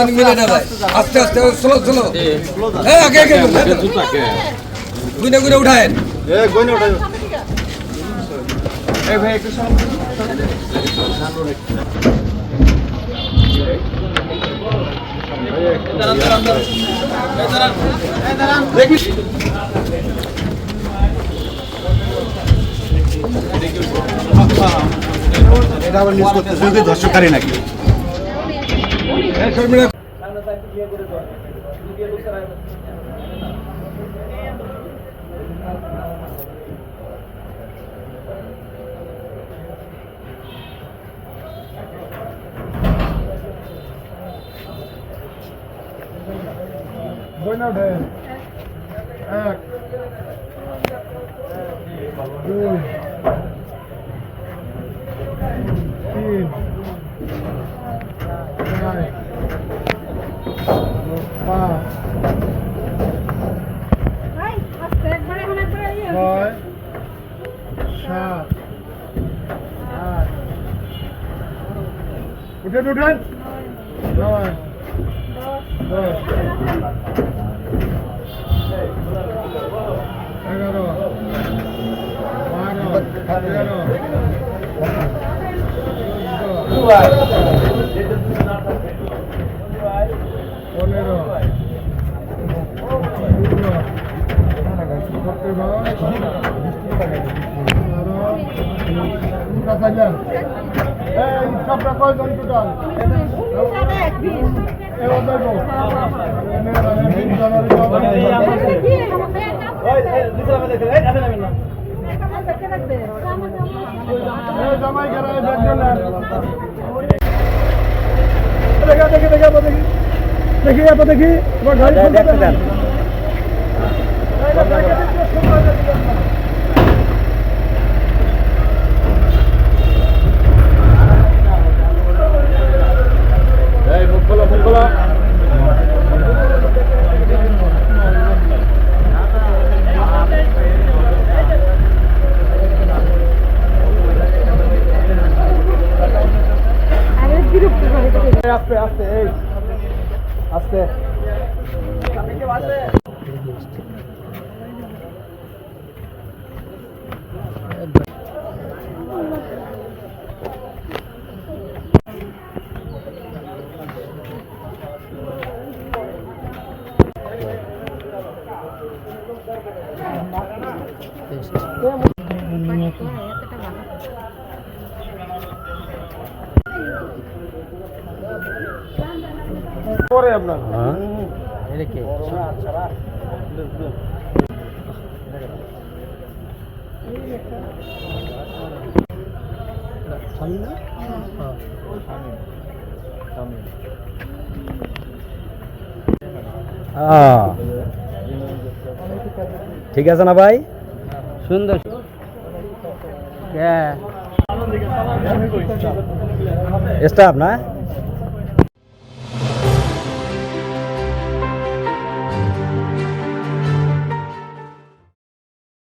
জানি মিলে না যায় আস্তে আস্তে স্লো স্লো এই আগে আগে গুনে গুনে উঠায়েন এই গুনে উঠাই এই ভাই একটু সামনে এটা আবার নিউজ করতে যদি দর্শককারী নাকি Bueno, de 1, 2, 3, 4, 5, 6, 7, 8. Udah, 9, 10, 11, देखिए আস্তে পরে আপনার এটা কি ঠিক আছে না ভাই সুন্দর স্টাফ না